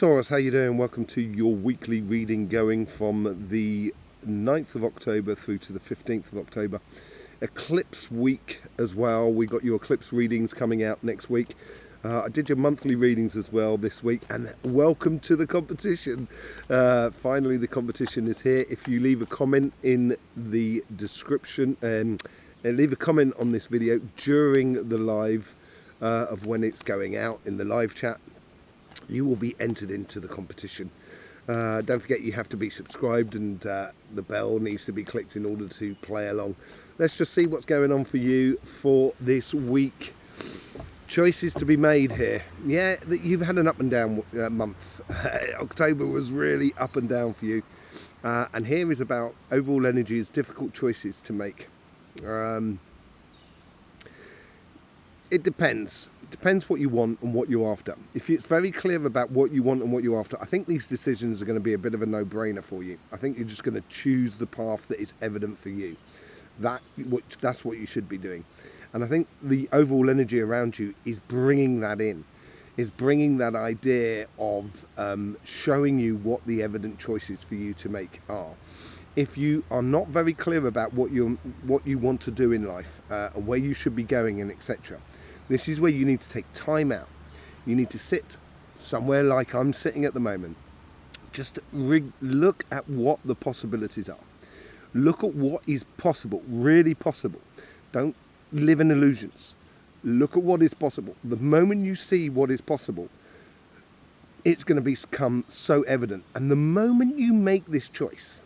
Taurus, how you doing? Welcome to your weekly reading going from the 9th of October through to the 15th of October. Eclipse week as well. We got your eclipse readings coming out next week. I did your monthly readings as well this week, and welcome to the competition. Finally, the competition is here. If you leave a comment in the description and leave a comment on this video during the live of when it's going out in the live chat, you will be entered into the competition. Don't forget you have to be subscribed, and the bell needs to be clicked in order to play along. Let's just see what's going on for you for this week. Choices to be made here. Yeah, you've had an up and down month. October was really up and down for you. And here is about overall energies, difficult choices to make. It depends. It depends what you want and what you're after. If it's very clear about what you want and what you're after, I think these decisions are going to be a bit of a no-brainer for you. I think you're just going to choose the path that is evident for you. That's what you should be doing. And I think the overall energy around you is bringing that in, is bringing that idea of showing you what the evident choices for you to make are. If you are not very clear about what you want to do in life and where you should be going and etc., this is where you need to take time out. You need to sit somewhere like I'm sitting at the moment. Just look at what the possibilities are. Look at what is possible, really possible. Don't live in illusions. Look at what is possible. The moment you see what is possible, it's going to become so evident. And the moment you make this choice,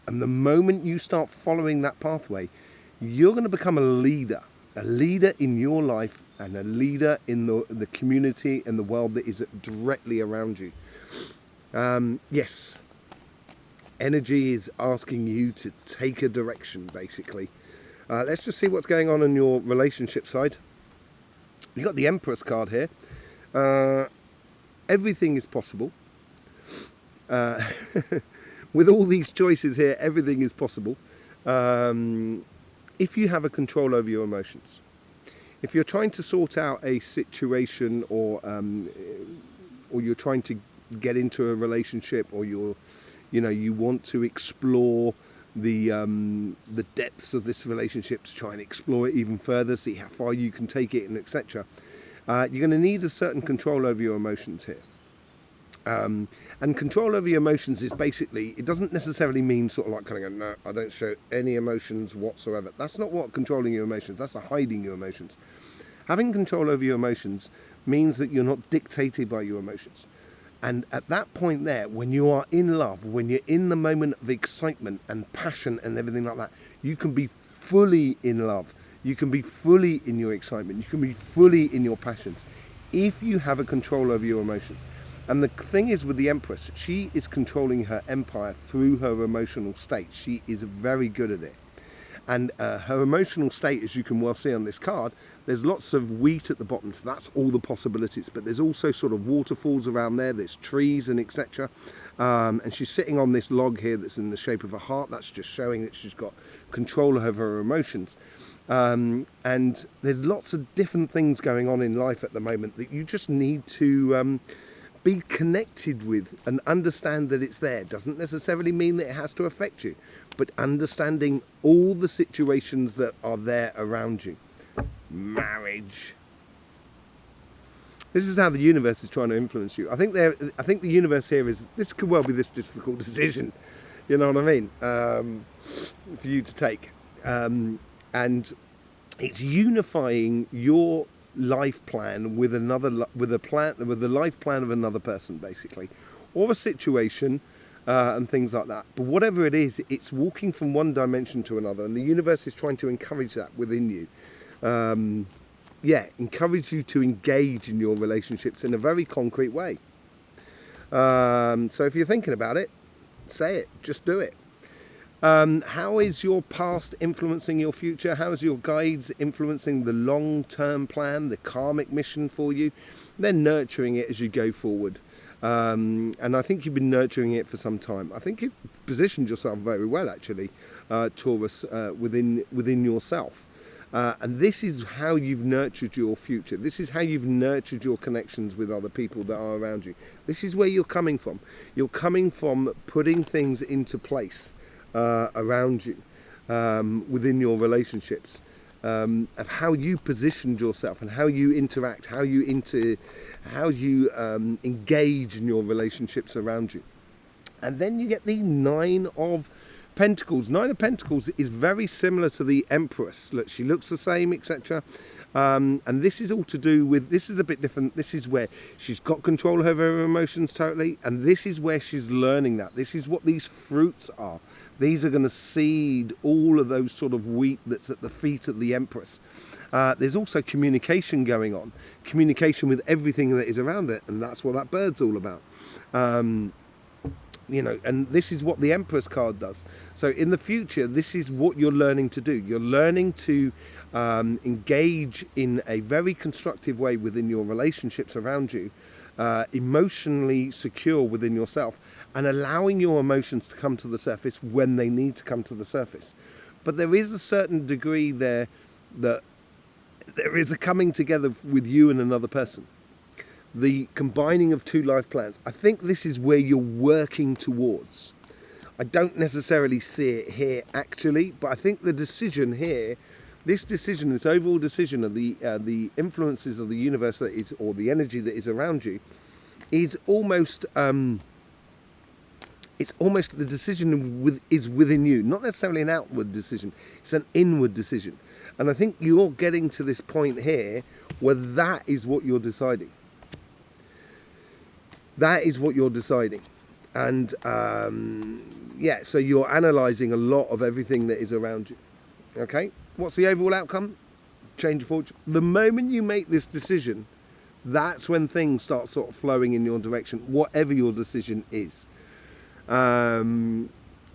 and the moment you start following that pathway, you're going to become a leader in your life and a leader in the community and the world that is directly around you. Yes, energy is asking you to take a direction, basically. Let's just see what's going on your relationship side. You've got the Empress card here. Everything is possible. With all these choices here, everything is possible. If you have a control over your emotions. If you're trying to sort out a situation, or you're trying to get into a relationship, or you want to explore the depths of this relationship, to try and explore it even further, see how far you can take it, and etc. You're going to need a certain control over your emotions here. And control over your emotions is basically, it doesn't necessarily mean sort of like kind of go, no, I don't show any emotions whatsoever. That's not what controlling your emotions, that's hiding your emotions. Having control over your emotions means that you're not dictated by your emotions. And at that point there, when you are in love, when you're in the moment of excitement and passion and everything like that, you can be fully in love. You can be fully in your excitement. You can be fully in your passions if you have a control over your emotions. And the thing is with the Empress, she is controlling her empire through her emotional state. She is very good at it. And her emotional state, as you can well see on this card, there's lots of wheat at the bottom, so that's all the possibilities. But there's also sort of waterfalls around there, there's trees and etc. And she's sitting on this log here that's in the shape of a heart. That's just showing that she's got control over her emotions. And there's lots of different things going on in life at the moment that you just need to be connected with and understand that it's there. Doesn't necessarily mean that it has to affect you, but understanding all the situations that are there around you. Marriage. This is how the universe is trying to influence you. I think the universe here is, this could well be this difficult decision, you know what I mean, for you to take. And it's unifying your life plan with the life plan of another person, basically, or a situation and things like that. But whatever it is, it's walking from one dimension to another, and the universe is trying to encourage that within you. Encourage you to engage in your relationships in a very concrete way. So if you're thinking about it, say it, just do it. How is your past influencing your future? How is your guides influencing the long-term plan, the karmic mission for you? They're nurturing it as you go forward. And I think you've been nurturing it for some time. I think you've positioned yourself very well, actually, Taurus, within yourself. And this is how you've nurtured your future. This is how you've nurtured your connections with other people that are around you. This is where you're coming from. You're coming from putting things into place around you within your relationships, of how you positioned yourself and how you interact, how you engage in your relationships around you. And then you get the Nine of Pentacles. Nine of Pentacles is very similar to the Empress. Look, she looks the same, etc. And this is all to do with, this is a bit different. This is where she's got control over her emotions totally. And this is where she's learning that. This is what these fruits are. These are going to seed all of those sort of wheat that's at the feet of the Empress. There's also communication going on. Communication with everything that is around it. And that's what that bird's all about. You know, and this is what the Empress card does. So in the future, this is what you're learning to do. You're learning to engage in a very constructive way within your relationships around you, emotionally secure within yourself, and allowing your emotions to come to the surface when they need to come to the surface. But there is a certain degree there that there is a coming together with you and another person. The combining of two life plans. I think this is where you're working towards. I don't necessarily see it here actually, but I think the decision here, this decision, this overall decision of the influences of the universe that is, or the energy that is around you, is almost it's almost the decision is within you, not necessarily an outward decision. It's an inward decision, and I think you're getting to this point here where that is what you're deciding. That is what you're deciding. And yeah, so you're analysing a lot of everything that is around you. Okay, what's the overall outcome? Change of fortune. The moment you make this decision, that's when things start sort of flowing in your direction, whatever your decision is. Yes,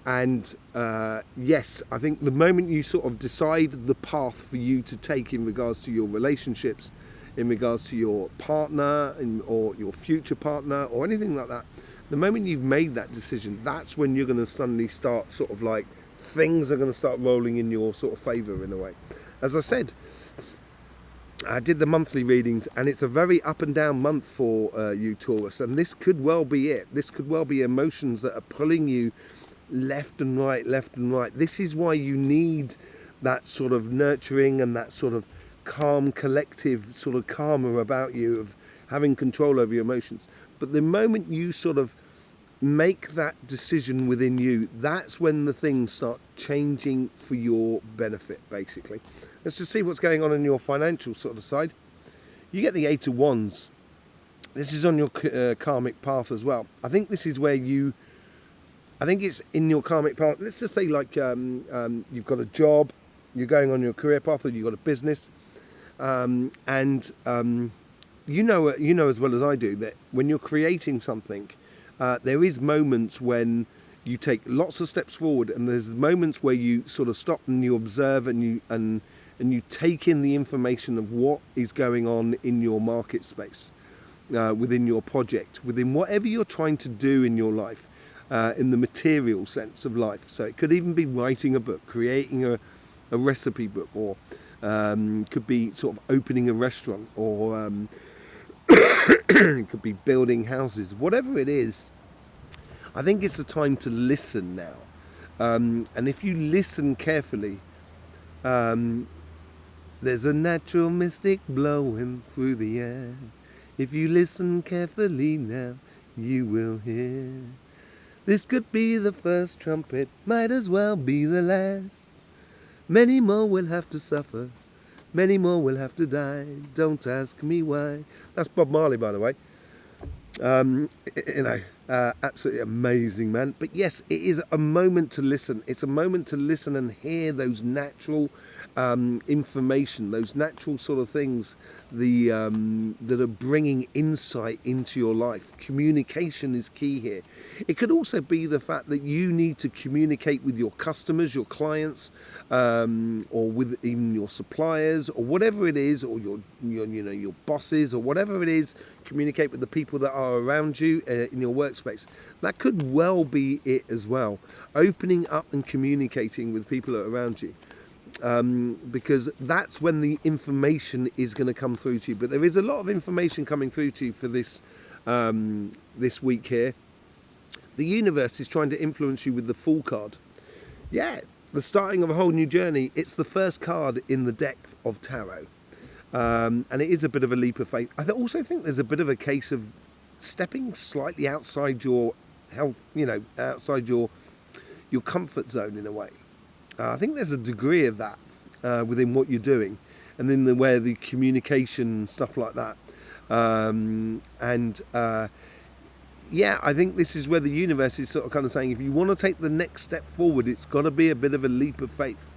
I think the moment you sort of decide the path for you to take in regards to your relationships, in regards to your partner or your future partner or anything like that, the moment you've made that decision, that's when you're going to suddenly start sort of like, things are going to start rolling in your sort of favour in a way. As I said, I did the monthly readings, and it's a very up and down month for you Taurus, and this could well be it. This could well be emotions that are pulling you left and right, left and right. This is why you need that sort of nurturing and that sort of calm, collective sort of karma about you of having control over your emotions. But the moment you sort of make that decision within you, that's when the things start changing for your benefit, basically. Let's just see what's going on in your financial sort of side. You get the Eight of Wands. This is on your karmic path as well. I think this is where I think it's in your karmic path. Let's just say like you've got a job, you're going on your career path, or you've got a business. You know as well as I do that when you're creating something, there is moments when you take lots of steps forward, and there's moments where you sort of stop and you observe and you take in the information of what is going on in your market space, within your project, within whatever you're trying to do in your life, in the material sense of life. So it could even be writing a book, creating a recipe book, or could be sort of opening a restaurant, or it could be building houses. Whatever it is, I think it's the time to listen now. And if you listen carefully, there's a natural mystic blowing through the air. If you listen carefully now, you will hear. This could be the first trumpet, might as well be the last. Many more will have to suffer, many more will have to die. Don't ask me why. That's Bob Marley, by the way. Absolutely amazing, man. But yes, it is a moment to listen. It's a moment to listen and hear those natural information, those natural sort of things, that are bringing insight into your life. Communication is key here. It could also be the fact that you need to communicate with your customers, your clients, or with even your suppliers, or whatever it is, or your bosses, or whatever it is. Communicate with the people that are around you in your workspace. That could well be it as well. Opening up and communicating with people that are around you. because that's when the information is going to come through to you. But there is a lot of information coming through to you for this this week here. The universe is trying to influence you with the Fool card. Yeah, the starting of a whole new journey. It's the first card in the deck of tarot, and it is a bit of a leap of faith. I also think there's a bit of a case of stepping slightly outside your health, outside your comfort zone in a way. I think there's a degree of that within what you're doing, and then the communication stuff like that. Yeah, I think this is where the universe is sort of kind of saying, if you want to take the next step forward, it's got to be a bit of a leap of faith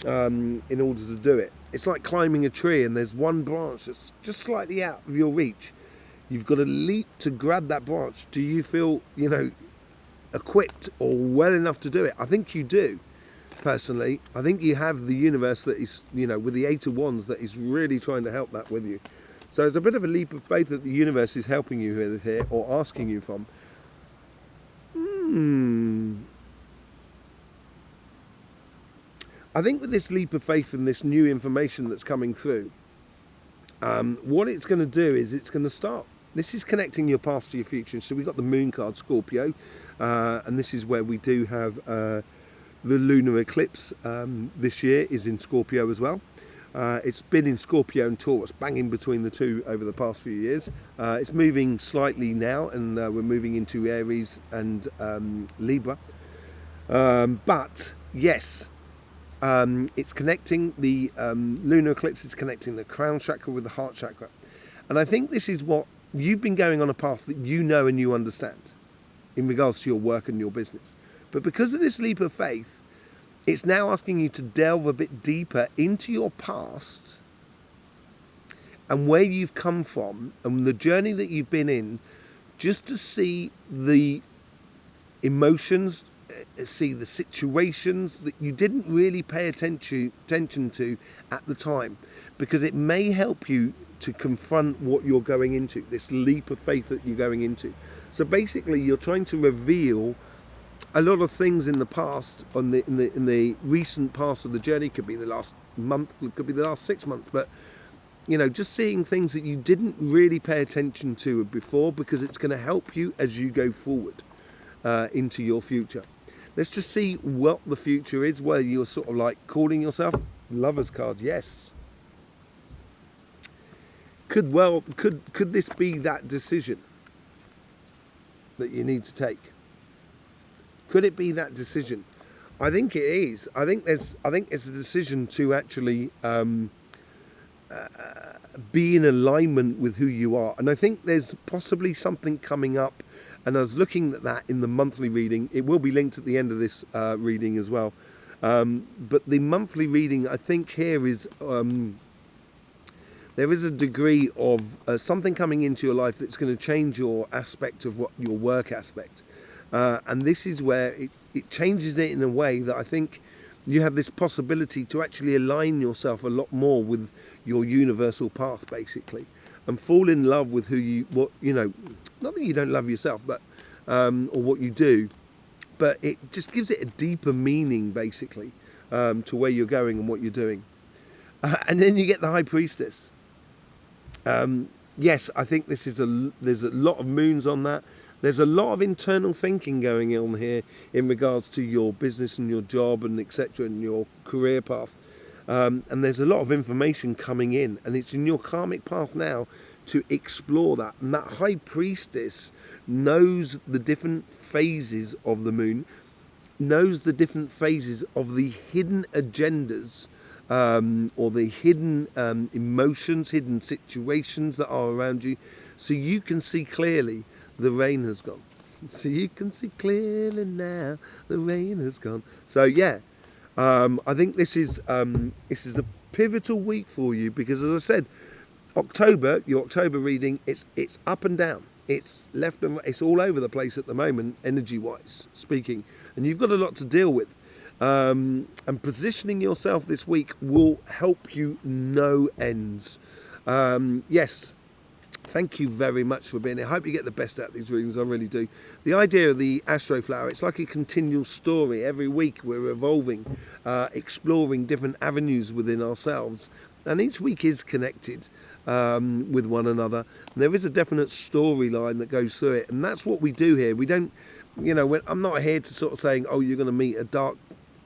in order to do it. It's like climbing a tree and there's one branch that's just slightly out of your reach. You've got to leap to grab that branch. Do you feel, equipped or well enough to do it? I think you do, personally. I think you have the universe that is, with the Eight of Wands, that is really trying to help that with you. So it's a bit of a leap of faith that the universe is helping you with here, or asking you from. I think with this leap of faith and this new information that's coming through, what it's going to do is it's going to start. This is connecting your past to your future. So we've got the Moon card, Scorpio, and this is where we do have the lunar eclipse this year is in Scorpio as well. It's been in Scorpio and Taurus, banging between the two over the past few years. It's moving slightly now, and we're moving into Aries and Libra. But yes, it's connecting the lunar eclipse. It's connecting the crown chakra with the heart chakra, and I think this is what you've been going on a path that you know and you understand in regards to your work and your business. But because of this leap of faith, it's now asking you to delve a bit deeper into your past and where you've come from and the journey that you've been in, just to see the emotions, see the situations that you didn't really pay attention to at the time, because it may help you to confront what you're going into, this leap of faith that you're going into. So basically, you're trying to reveal a lot of things in the past, in the recent past of the journey. Could be the last month, it could be the last 6 months, but just seeing things that you didn't really pay attention to before, because it's going to help you as you go forward into your future. Let's just see what the future is, where you're sort of like calling yourself Lover's card. Yes. Could this be that decision that you need to take? Could it be that decision? I think it is. I think it's a decision to actually be in alignment with who you are. And I think there's possibly something coming up. And I was looking at that in the monthly reading. It will be linked at the end of this reading as well. But the monthly reading, I think here is there is a degree of something coming into your life that's going to change your aspect of your work aspect. And this is where it changes it in a way that I think you have this possibility to actually align yourself a lot more with your universal path, basically, and fall in love with not that you don't love yourself, but or what you do, but it just gives it a deeper meaning, basically, to where you're going and what you're doing. And then you get the High Priestess. Yes, I think there's a lot of moons on that. There's a lot of internal thinking going on here in regards to your business and your job and etc. and your career path. And there's a lot of information coming in, and it's in your karmic path now to explore that. And that High Priestess knows the different phases of the moon, knows the different phases of the hidden agendas, or the hidden emotions, hidden situations that are around you, so you can see clearly the rain has gone. So you can see clearly now the rain has gone. So yeah, I think this is a pivotal week for you, because as I said, October, your October reading, it's up and down, it's left and right, it's all over the place at the moment, energy-wise speaking, and you've got a lot to deal with. And positioning yourself this week will help you no ends. Yes, Thank you very much for being here. I hope you get the best out of these readings, I really do. The idea of the Astroflower, it's like a continual story. Every week we're evolving, exploring different avenues within ourselves, and each week is connected with one another. And there is a definite storyline that goes through it, and that's what we do here. We don't, I'm not here to sort of saying, oh, you're going to meet a dark,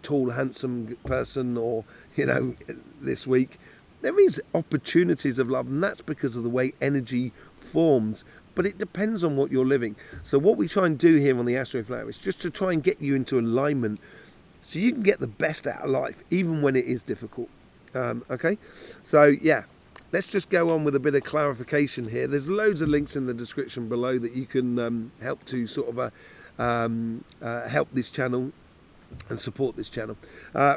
tall, handsome person, or, this week. There is opportunities of love, and that's because of the way energy forms, but it depends on what you're living. So what we try and do here on the Astroflower is just to try and get you into alignment so you can get the best out of life, even when it is difficult. Okay, so yeah, let's just go on with a bit of clarification here. There's loads of links in the description below that you can help to sort of help this channel and support this channel.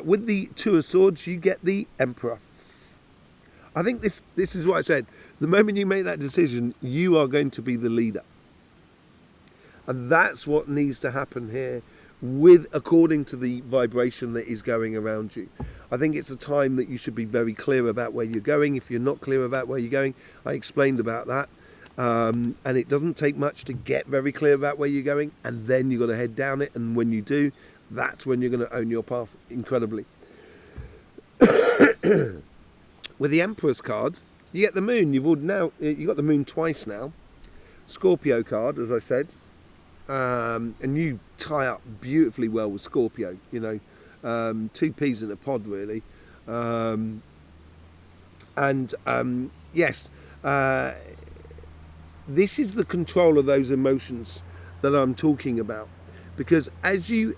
With the Two of Swords, you get the Emperor. I think this is what I said. The moment you make that decision, you are going to be the leader. And that's what needs to happen here according to the vibration that is going around you. I think it's a time that you should be very clear about where you're going. If you're not clear about where you're going, I explained about that. And it doesn't take much to get very clear about where you're going. And then you've got to head down it. And when you do, that's when you're going to own your path incredibly. With the Emperor's card, you get the Moon. You got the Moon twice now. Scorpio card, as I said, and you tie up beautifully well with Scorpio. Two peas in a pod, really. Yes, this is the control of those emotions that I'm talking about, because as you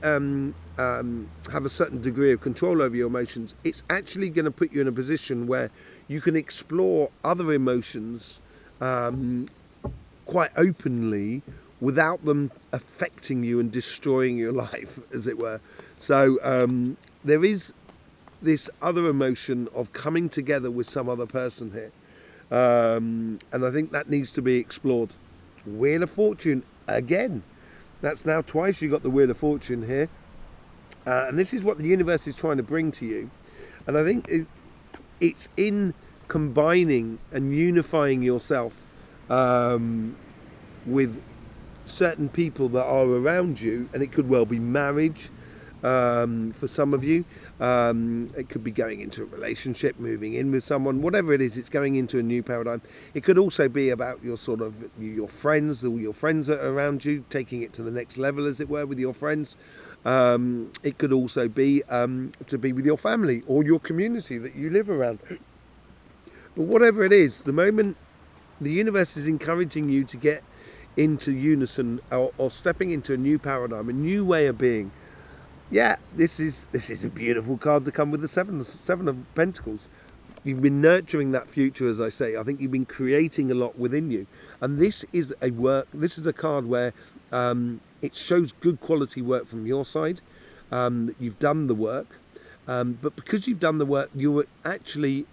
have a certain degree of control over your emotions, it's actually going to put you in a position where you can explore other emotions quite openly without them affecting you and destroying your life, as it were. So there is this other emotion of coming together with some other person here, and I think that needs to be explored. Wheel of Fortune again. That's now twice you got the Wheel of Fortune here. And this is what the universe is trying to bring to you. And I think it's in combining and unifying yourself with certain people that are around you. And it could well be marriage for some of you. It could be going into a relationship, moving in with someone, whatever it is, it's going into a new paradigm. It could also be about your friends, all your friends that are around you, taking it to the next level, as it were, with your friends. It could also be to be with your family or your community that you live around. But whatever it is, the moment the universe is encouraging you to get into unison or stepping into a new paradigm, a new way of being. Yeah, this is a beautiful card to come with the Seven of Pentacles. You've been nurturing that future, as I say. I think you've been creating a lot within you, and this is a card where it shows good quality work from your side. That you've done the work, but because you've done the work, you're actually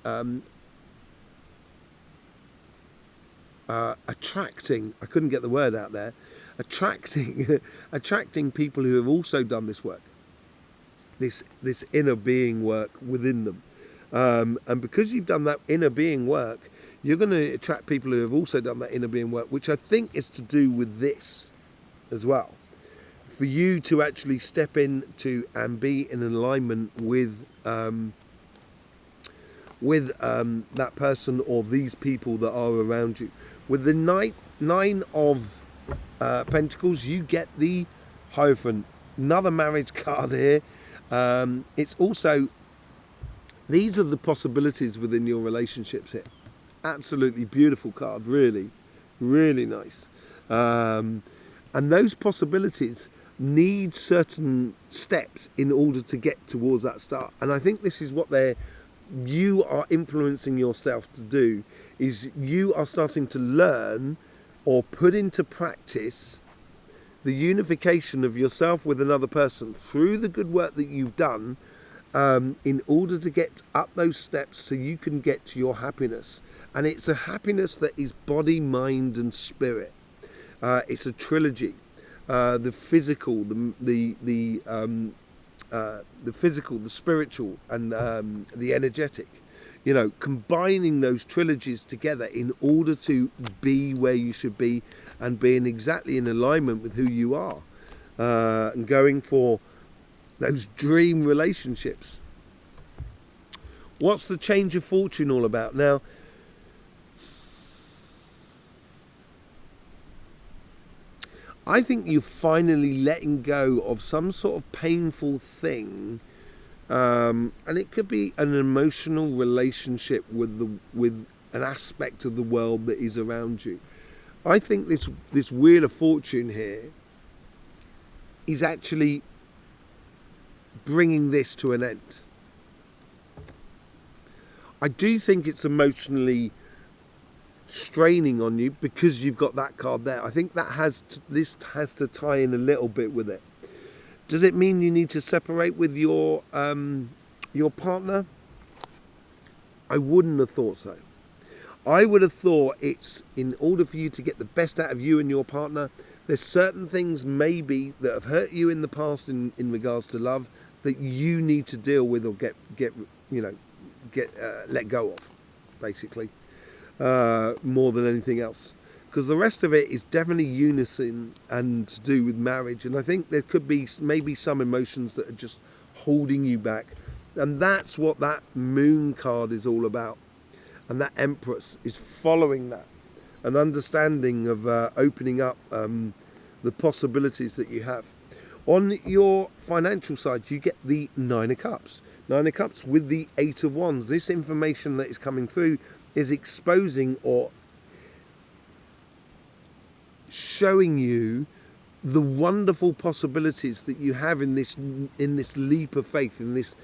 attracting. I couldn't get the word out there. Attracting people who have also done this work. This inner being work within them, and because you've done that inner being work, you're going to attract people who have also done that inner being work, which I think is to do with this as well, for you to actually step into and be in alignment with that person or these people that are around you. With the nine of Pentacles, you get the Hierophant, another marriage card here. It's also, these are the possibilities within your relationships here. Absolutely beautiful card, really, really nice. And those possibilities need certain steps in order to get towards that start. And I think this is what you are influencing yourself to do, is you are starting to learn or put into practice the unification of yourself with another person through the good work that you've done, in order to get up those steps so you can get to your happiness. And it's a happiness that is body, mind and spirit. It's a trilogy. The physical, the physical, the spiritual, and the energetic. You know, combining those trilogies together in order to be where you should be and being exactly in alignment with who you are, and going for those dream relationships. What's the change of fortune all about? Now, I think you're finally letting go of some sort of painful thing, and it could be an emotional relationship with an aspect of the world that is around you. I think this wheel of fortune here is actually bringing this to an end. I do think it's emotionally straining on you because you've got that card there. I think that this has to tie in a little bit with it. Does it mean you need to separate with your partner? I wouldn't have thought so. I would have thought it's in order for you to get the best out of you and your partner. There's certain things maybe that have hurt you in the past in regards to love that you need to deal with or get let go of, basically, more than anything else. Because the rest of it is definitely unison and to do with marriage. And I think there could be maybe some emotions that are just holding you back. And that's what that moon card is all about. And that Empress is following that. An understanding of opening up the possibilities that you have. On your financial side, you get the Nine of Cups. Nine of Cups with the Eight of Wands. This information that is coming through is exposing or showing you the wonderful possibilities that you have in this leap of faith, in this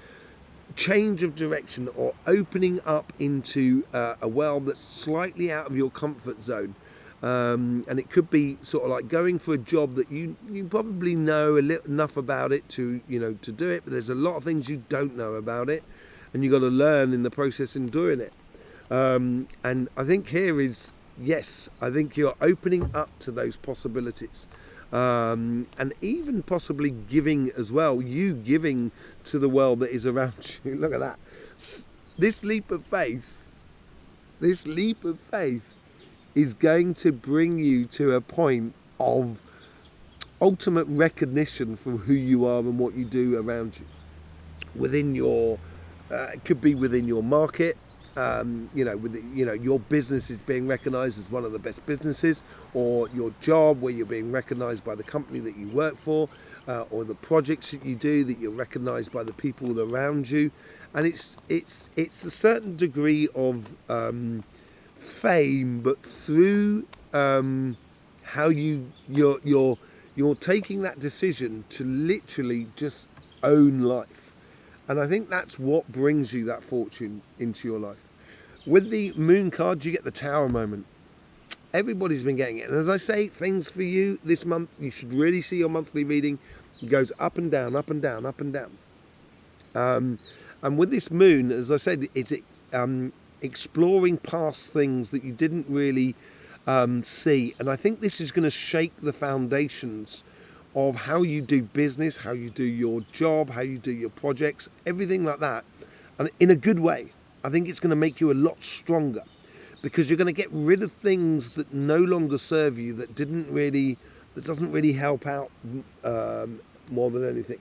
change of direction, or opening up into a world that's slightly out of your comfort zone. And it could be sort of like going for a job that you probably know enough about it to do it, but there's a lot of things you don't know about it, and you've got to learn in the process in doing it. And I think here is, yes, I think you're opening up to those possibilities, and even possibly giving as well, you giving to the world that is around you. Look at that. This leap of faith is going to bring you to a point of ultimate recognition for who you are and what you do around you. Within your, it could be within your market, your business is being recognised as one of the best businesses, or your job where you're being recognised by the company that you work for, or the projects that you do that you're recognised by the people around you, and it's a certain degree of fame, but through how you're taking that decision to literally just own life. And I think that's what brings you that fortune into your life. With the moon card, you get the Tower moment. Everybody's been getting it. And as I say, things for you this month, you should really see your monthly reading. It goes up and down, up and down, up and down. And with this moon, as I said, it's exploring past things that you didn't really see. And I think this is going to shake the foundations of how you do business, how you do your job, how you do your projects, everything like that. And in a good way. I think it's going to make you a lot stronger, because you're going to get rid of things that no longer serve you, that doesn't really help out more than anything.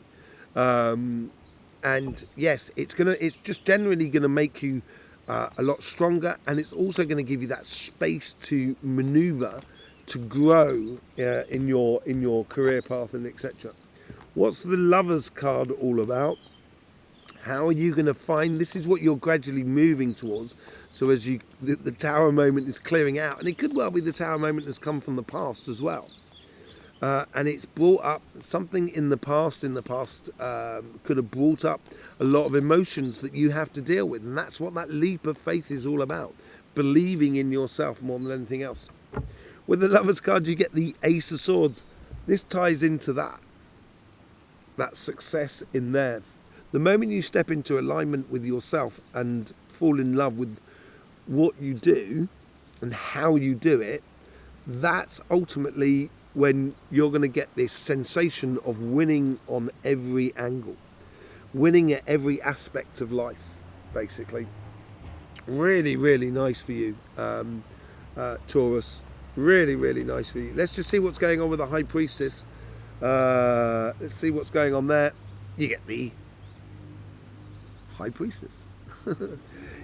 And yes, it's just generally going to make you a lot stronger, and it's also going to give you that space to maneuver, to grow in your career path and etc. What's the Lovers card all about? How are you going to find, this is what you're gradually moving towards. So as the Tower moment is clearing out, and it could well be the Tower moment has come from the past as well. And it's brought up something in the past could have brought up a lot of emotions that you have to deal with. And that's what that leap of faith is all about. Believing in yourself more than anything else. With the Lovers card, you get the Ace of Swords. This ties into that success in there. The moment you step into alignment with yourself and fall in love with what you do and how you do it, that's ultimately when you're going to get this sensation of winning on every angle, winning at every aspect of life, basically. Really, really nice for you, Taurus. Really, really nice for you. Let's just see what's going on with the High Priestess. Let's see what's going on there. You get the High Priestess.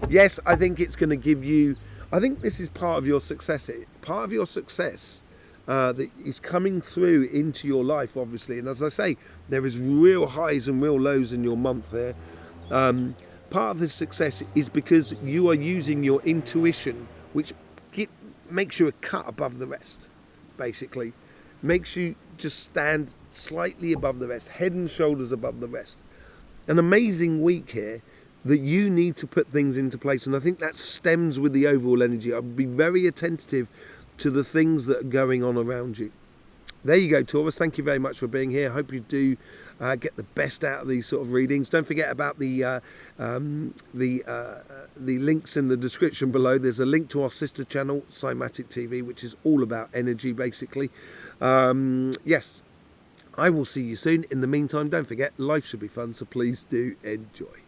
Yes, I think it's going to give you... I think this is part of your success. Part of your success that is coming through into your life, obviously. And as I say, there is real highs and real lows in your month here. Part of this success is because you are using your intuition, which makes you a cut above the rest, basically. Makes you just stand slightly above the rest, head and shoulders above the rest. An amazing week here that you need to put things into place. And I think that stems with the overall energy. I'll be very attentive to the things that are going on around you. There you go, Taurus. Thank you very much for being here. I hope you do get the best out of these sort of readings. Don't forget about the links in the description below. There's a link to our sister channel, Cymatic TV, which is all about energy, basically. Yes, I will see you soon. In the meantime, don't forget, life should be fun, so please do enjoy.